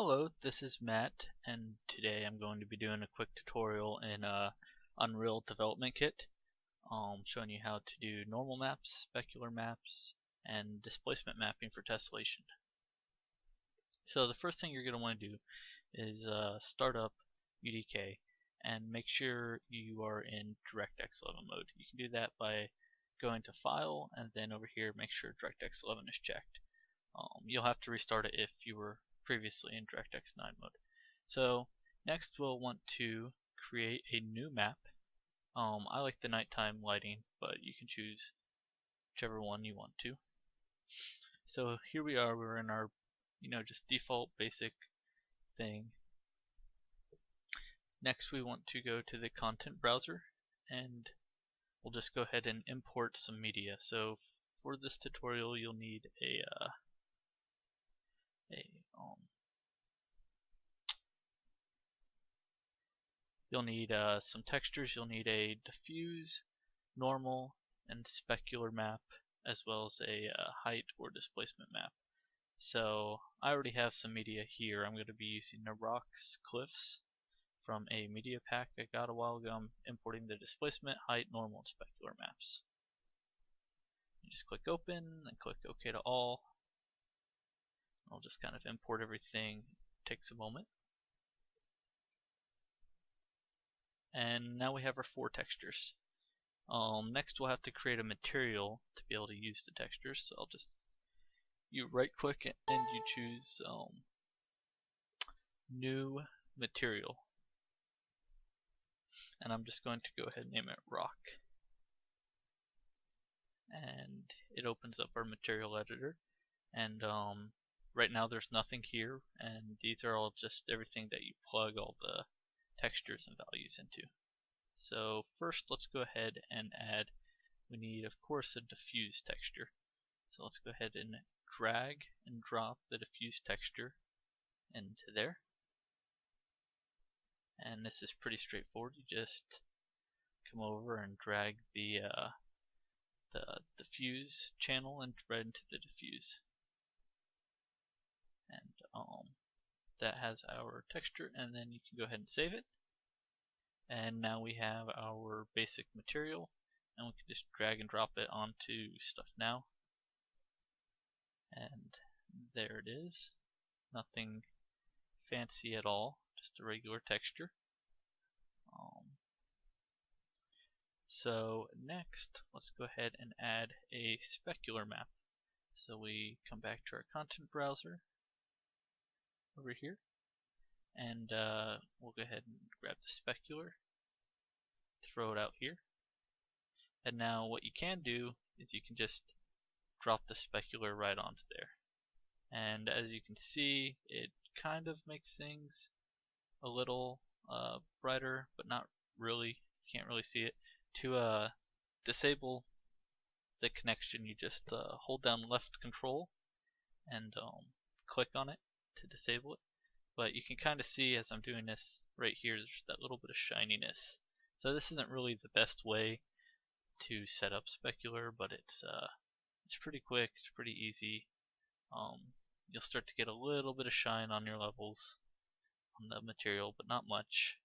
Hello, this is Matt, and today I'm going to be doing a quick tutorial in Unreal Development Kit, showing you how to do normal maps, specular maps, and displacement mapping for tessellation. So the first thing you're going to want to do is start up UDK and make sure you are in DirectX 11 mode. You can do that by going to File and then over here make sure DirectX 11 is checked. You'll have to restart it if you were previously in DirectX 9 mode. So next we'll want to create a new map. I like the nighttime lighting, but you can choose whichever one you want to. So here we are, we're in our just default basic thing. Next we want to go to the content browser and we'll just go ahead and import some media. So for this tutorial you'll need you'll need some textures. You'll need a diffuse, normal, and specular map, as well as a height or displacement map. So I already have some media here. I'm going to be using the rocks, cliffs from a media pack I got a while ago. I'm importing the displacement, height, normal, and specular maps. You just click open and click OK to all. I'll just kind of import everything. It takes a moment. And now we have our four textures. Next we'll have to create a material to be able to use the textures. So you right click and you choose new material. And I'm just going to go ahead and name it rock. And it opens up our material editor. And right now there's nothing here, and these are all just everything that you plug all the textures and values into. So first let's go ahead and we need of course a diffuse texture. So let's go ahead and drag and drop the diffuse texture into there. And this is pretty straightforward. You just come over and drag the diffuse channel and right into the diffuse. And that has our texture, and then you can go ahead and save it. And now we have our basic material, and we can just drag and drop it onto stuff now. And there it is. Nothing fancy at all, just a regular texture. So next, let's go ahead and add a specular map. So we come back to our content browser over here, and we'll go ahead and grab the specular, throw it out here. And now what you can do is you can just drop the specular right onto there. And as you can see, it kind of makes things a little brighter, but not really. You can't really see it. To disable the connection, you just hold down left control and click on it to disable it. But you can kind of see as I'm doing this right here, there's that little bit of shininess. So this isn't really the best way to set up specular, but it's pretty quick, it's pretty easy. You'll start to get a little bit of shine on your levels on the material, but not much.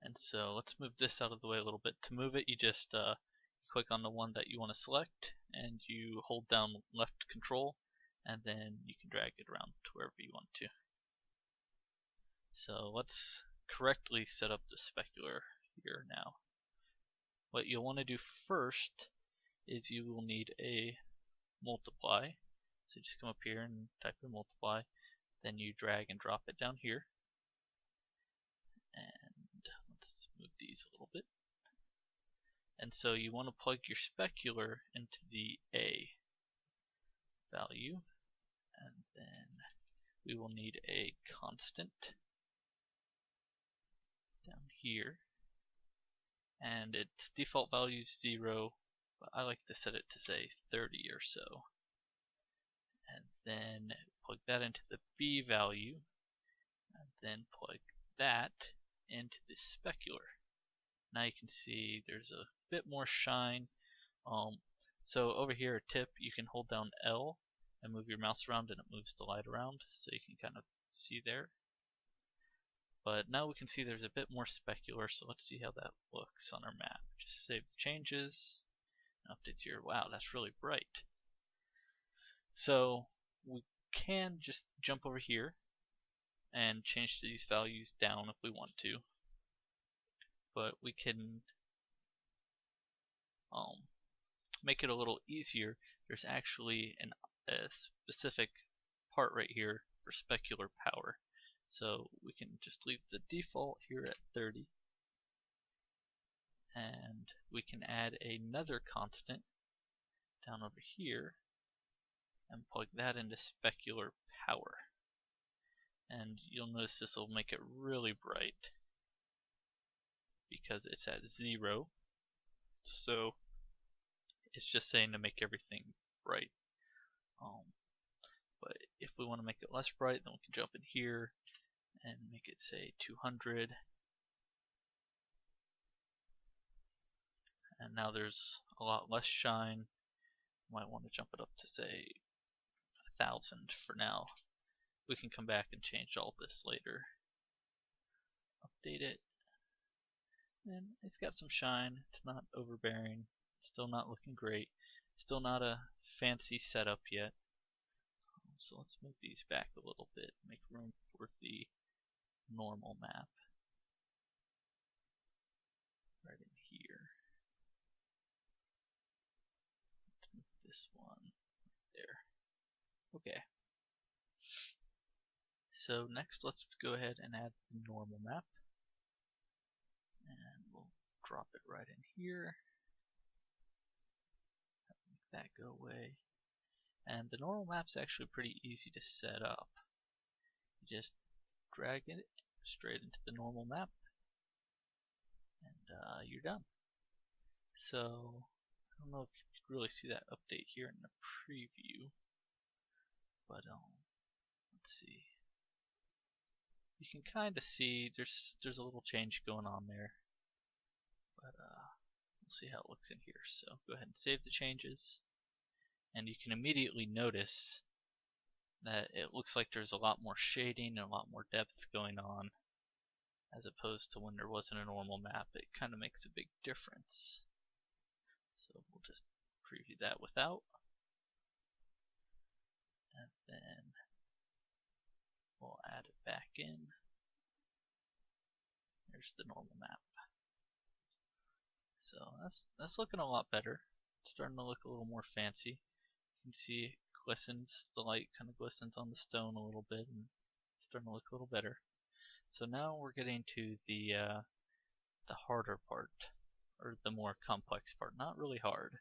And so let's move this out of the way a little bit. To move it, you just click on the one that you want to select, and you hold down left control, and then you can drag it around to wherever you want to. So let's correctly set up the specular here now. What you'll want to do first is you will need a multiply. So just come up here and type in multiply, then you drag and drop it down here. And let's move these a little bit. And so you want to plug your specular into the A value, and then we will need a constant down here, and its default value is 0, but I like to set it to say 30 or so. And then plug that into the B value, and then plug that into the specular. Now you can see there's a bit more shine. So over here, a tip, you can hold down L and move your mouse around and it moves the light around, so you can kind of see there. But now we can see there's a bit more specular, so let's see how that looks on our map. Just save the changes, updates here. Wow, that's really bright. So we can just jump over here and change these values down if we want to, but we can make it a little easier. There's actually a specific part right here for specular power. So we can just leave the default here at 30, and we can add another constant down over here and plug that into specular power. And you'll notice this will make it really bright because it's at 0. So it's just saying to make everything bright. But if we want to make it less bright, then we can jump in here and make it say 200. And now there's a lot less shine. Might want to jump it up to say 1000 for now. We can come back and change all this later. Update it. And it's got some shine. It's not overbearing. Still not looking great. Still not a fancy setup yet. So let's move these back a little bit. Make room for the normal map. Right in here. Let's move this one right there. Okay. So next let's go ahead and add the normal map. And we'll drop it right in here. Make that go away. And the normal map's actually pretty easy to set up. You just drag it straight into the normal map, and you're done. So I don't know if you can really see that update here in the preview, but let's see. You can kind of see there's a little change going on there, but we'll see how it looks in here. So go ahead and save the changes, and you can immediately notice that it looks like there's a lot more shading and a lot more depth going on, as opposed to when there wasn't a normal map. It kind of makes a big difference. So we'll just preview that without, and then we'll add it back in. There's the normal map. So that's looking a lot better. It's starting to look a little more fancy. You can see it glistens, the light kind of glistens on the stone a little bit, and it's starting to look a little better. So now we're getting to the harder part, or the more complex part. Not really hard,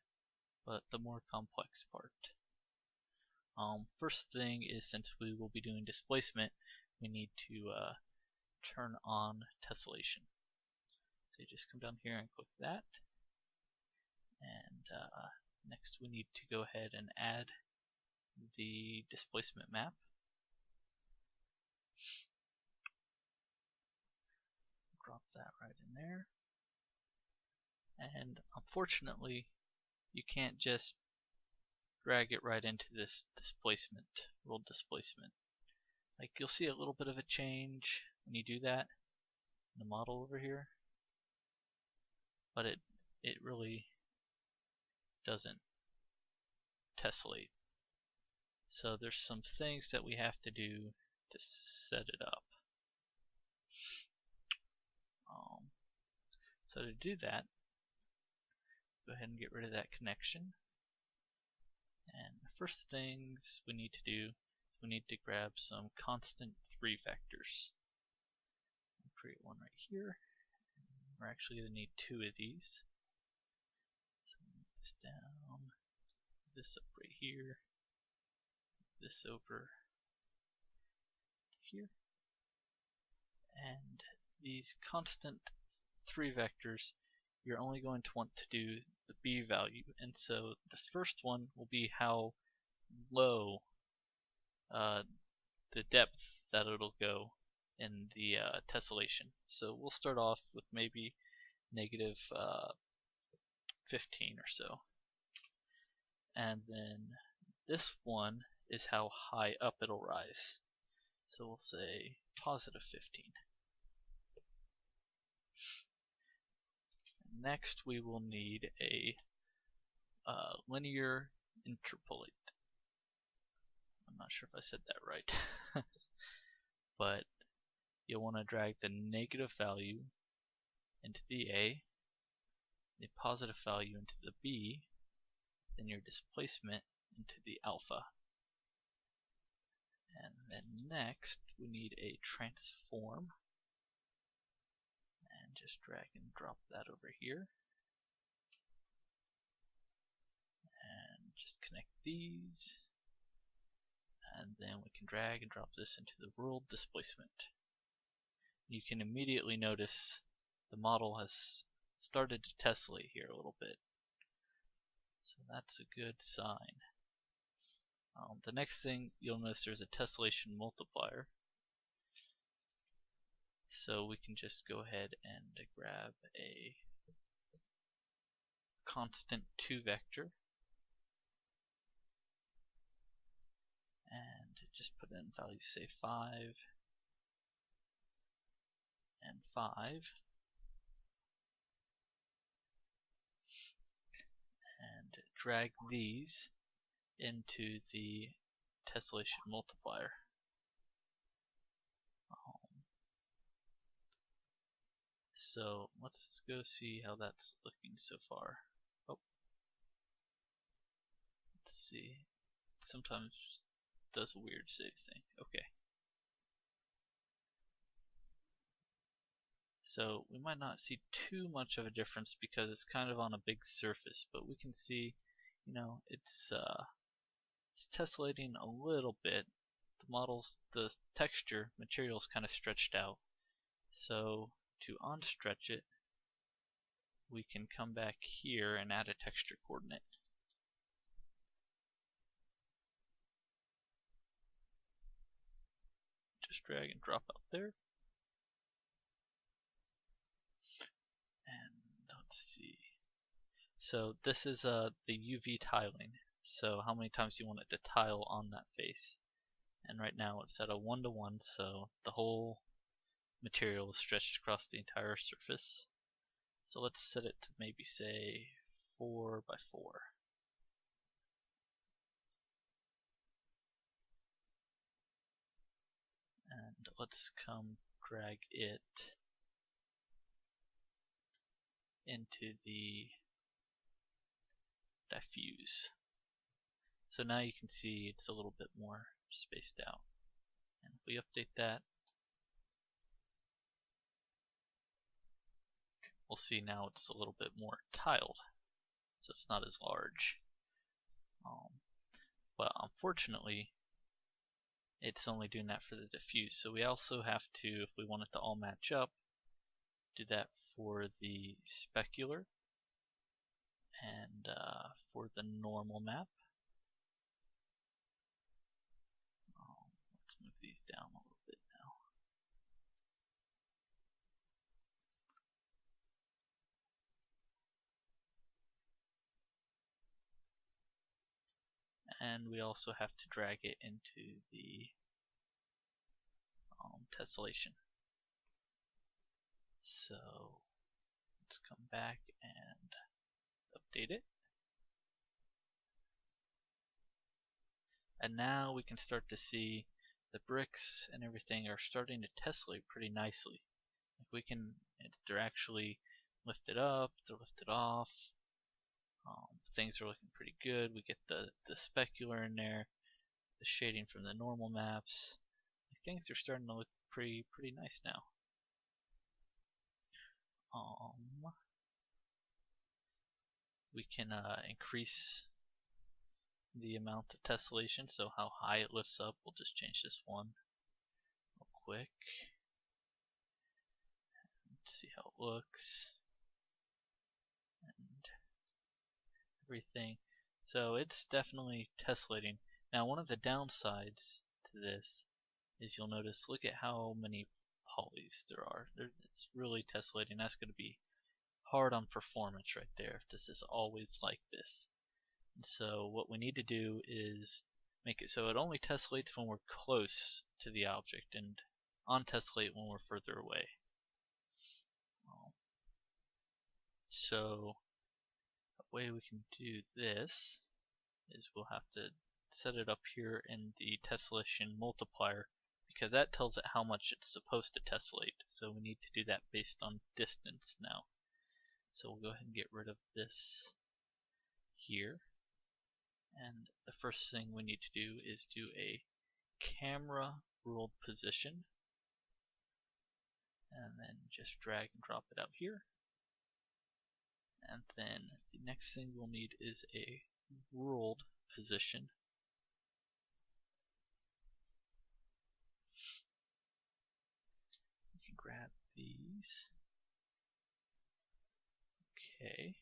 but the more complex part. First thing is, since we will be doing displacement, we need to turn on tessellation. So you just come down here and click that, and next we need to go ahead and add the displacement map. Drop that right in there. And unfortunately, you can't just drag it right into this displacement, world displacement. Like, you'll see a little bit of a change when you do that in the model over here, but it really doesn't tessellate. So there's some things that we have to do to set it up. So to do that, go ahead and get rid of that connection. And the first things we need to do is we need to grab some constant 3 vectors. I'll create one right here. We're actually going to need 2 of these. So move this down, this up right here, this over here. And these constant 3 vectors, you're only going to want to do the B value, and so this first one will be how low the depth that it'll go in the tessellation. So we'll start off with maybe negative 15 or so, and then this one is how high up it'll rise. So we'll say positive 15. Next we will need a linear interpolate. I'm not sure if I said that right. But you'll want to drag the negative value into the A, the positive value into the B, then your displacement into the alpha. And then next we need a transform, and just drag and drop that over here. And just connect these, and then we can drag and drop this into the world displacement. You can immediately notice the model has started to tessellate here a little bit. So that's a good sign. The next thing you'll notice there's a tessellation multiplier. So we can just go ahead and grab a constant 2 vector and just put in values, say 5 and 5, and drag these into the tessellation multiplier. So let's go see how that's looking so far. Oh, let's see. Sometimes it does a weird save thing. Okay. So we might not see too much of a difference because it's kind of on a big surface, but we can see, you know, it's tessellating a little bit. The texture material is kind of stretched out. So to unstretch it, we can come back here and add a texture coordinate. Just drag and drop out there. And let's see. So this is the UV tiling. So how many times you want it to tile on that face. And right now it's at a 1:1, so the whole material is stretched across the entire surface. So let's set it to maybe say 4 by 4. And let's come drag it into the diffuse. So now you can see it's a little bit more spaced out. And if we update that, we'll see now it's a little bit more tiled. So it's not as large. But unfortunately, it's only doing that for the diffuse. So we also have to, if we want it to all match up, do that for the specular and for the normal map. Let's move these down a little bit now. And we also have to drag it into the tessellation. So let's come back and update it. And now we can start to see the bricks and everything are starting to tessellate pretty nicely. If we can, they're actually lifted up, they're lifted off. Things are looking pretty good. We get the specular in there, the shading from the normal maps. Things are starting to look pretty nice now. We can increase the amount of tessellation, so how high it lifts up. We'll just change this one real quick. Let's see how it looks. And everything. So it's definitely tessellating. Now one of the downsides to this is you'll notice, look at how many polys there are. It's really tessellating. That's going to be hard on performance right there if this is always like this. And so what we need to do is make it so it only tessellates when we're close to the object and untessellate when we're further away. So a way we can do this is we'll have to set it up here in the tessellation multiplier, because that tells it how much it's supposed to tessellate. So we need to do that based on distance now. So we'll go ahead and get rid of this here. And the first thing we need to do is do a camera ruled position, and then just drag and drop it out here. And then the next thing we'll need is a ruled position. You can grab these. Okay.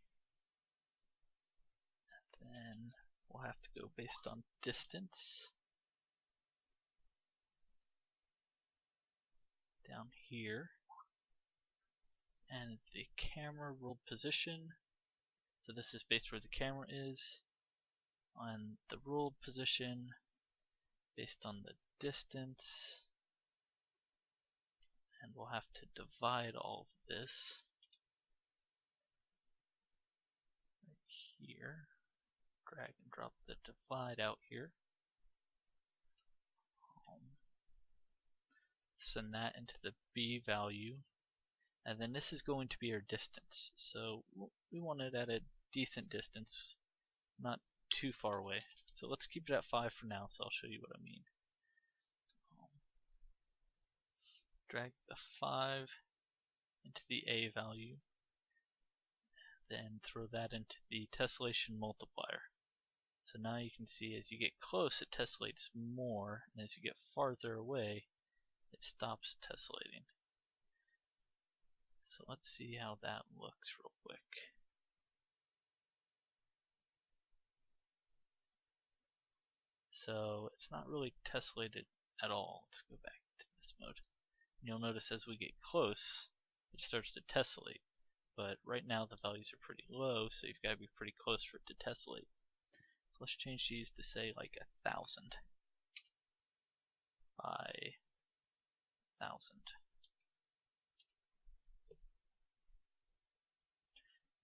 And then we'll have to go based on distance. Down here. And the camera ruled position. So this is based where the camera is. On the ruled position, based on the distance. And we'll have to divide all of this right here. Drag and drop the divide out here. Send that into the B value. And then this is going to be our distance. So we want it at a decent distance, not too far away. So let's keep it at 5 for now, so I'll show you what I mean. Drag the 5 into the A value, then throw that into the tessellation multiplier. So now you can see as you get close it tessellates more, and as you get farther away it stops tessellating. So let's see how that looks real quick. So it's not really tessellated at all. Let's go back to this mode. And you'll notice as we get close, it starts to tessellate. But right now the values are pretty low, so you've got to be pretty close for it to tessellate. So let's change these to say like 1,000 by 1,000.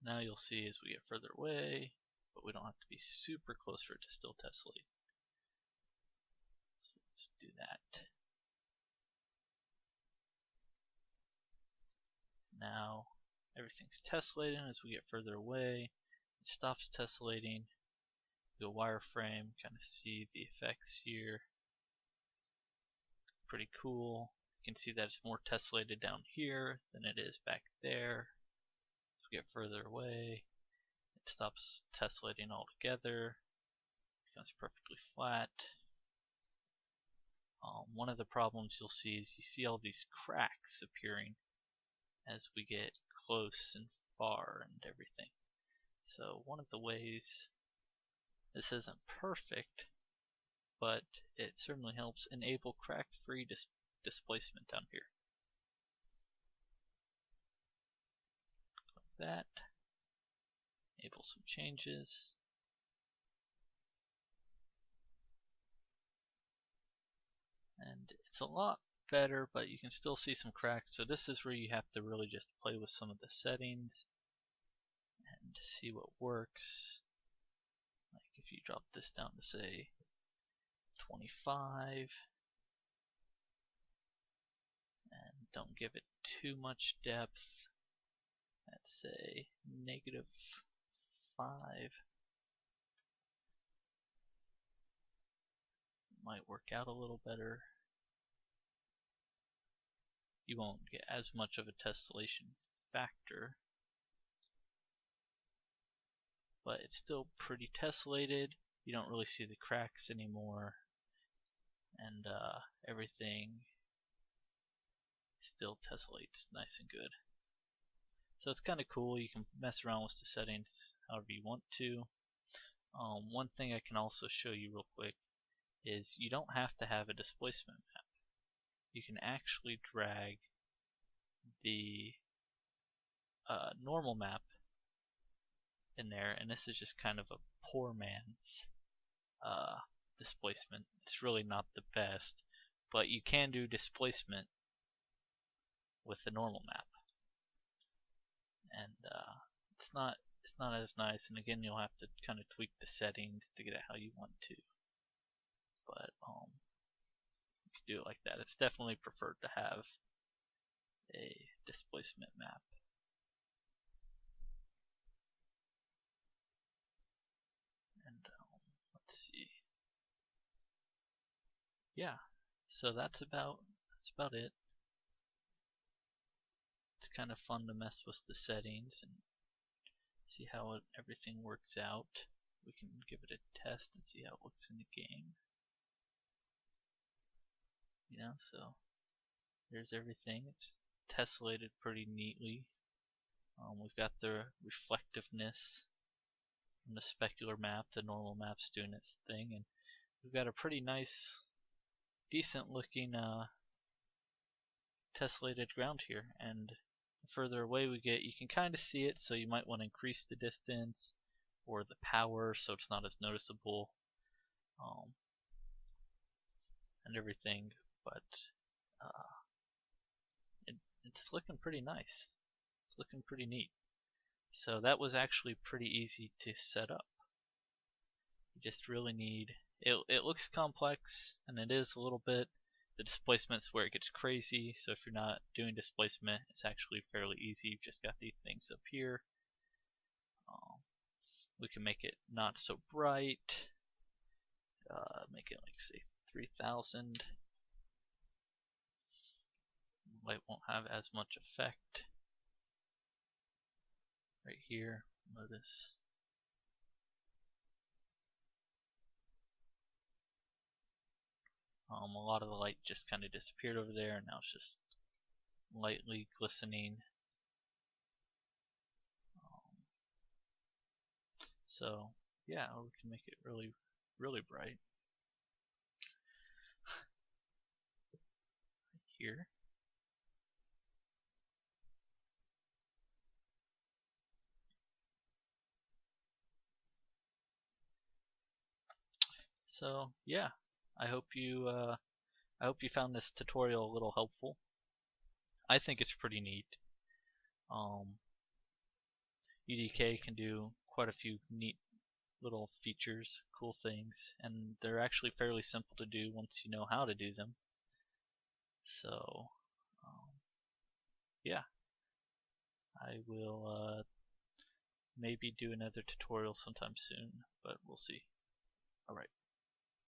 Now you'll see as we get further away, but we don't have to be super close for it to still tessellate. So let's do that. Now everything's tessellating. As we get further away, it stops tessellating. Go wireframe, kind of see the effects here. Pretty cool. You can see that it's more tessellated down here than it is back there. As we get further away, it stops tessellating altogether. Becomes perfectly flat. One of the problems you'll see is you see all these cracks appearing as we get close and far and everything. So one of the ways, this isn't perfect, but it certainly helps enable crack-free displacement down here. Like that. Enable some changes. And it's a lot better, but you can still see some cracks. So this is where you have to really just play with some of the settings and see what works. Like if you drop this down to say 25 and don't give it too much depth, let's say -5, might work out a little better. You won't get as much of a tessellation factor, but it's still pretty tessellated. You don't really see the cracks anymore, and everything still tessellates nice and good. So it's kind of cool. You can mess around with the settings however you want to. One thing I can also show you real quick is you don't have to have a displacement map. You can actually drag the normal map in there, and this is just kind of a poor man's displacement. It's really not the best, but you can do displacement with the normal map, and it's not as nice. And again, you'll have to kind of tweak the settings to get it how you want to. But you can do it like that. It's definitely preferred to have a displacement map. And let's see. Yeah, so that's about it. It's kind of fun to mess with the settings and see how everything works out. We can give it a test and see how it looks in the game. So there's everything. It's tessellated pretty neatly. We've got the reflectiveness from the specular map. The normal map's doing its thing, and we've got a pretty nice, decent looking tessellated ground here. And the further away we get, you can kind of see it, so you might want to increase the distance or the power so it's not as noticeable, and everything. But it's looking pretty nice. It's looking pretty neat. So that was actually pretty easy to set up. You just really need, it looks complex, and it is a little bit. The displacement's where it gets crazy, so if you're not doing displacement, it's actually fairly easy. You've just got these things up here. We can make it not so bright, make it like say 3000. Light won't have as much effect. Right here, notice. A lot of the light just kind of disappeared over there, and now it's just lightly glistening. So yeah, we can make it really, really bright. Here. So yeah, I hope you found this tutorial a little helpful. I think it's pretty neat. UDK can do quite a few neat little features, cool things, and they're actually fairly simple to do once you know how to do them. So yeah, I will maybe do another tutorial sometime soon, but we'll see. Alright.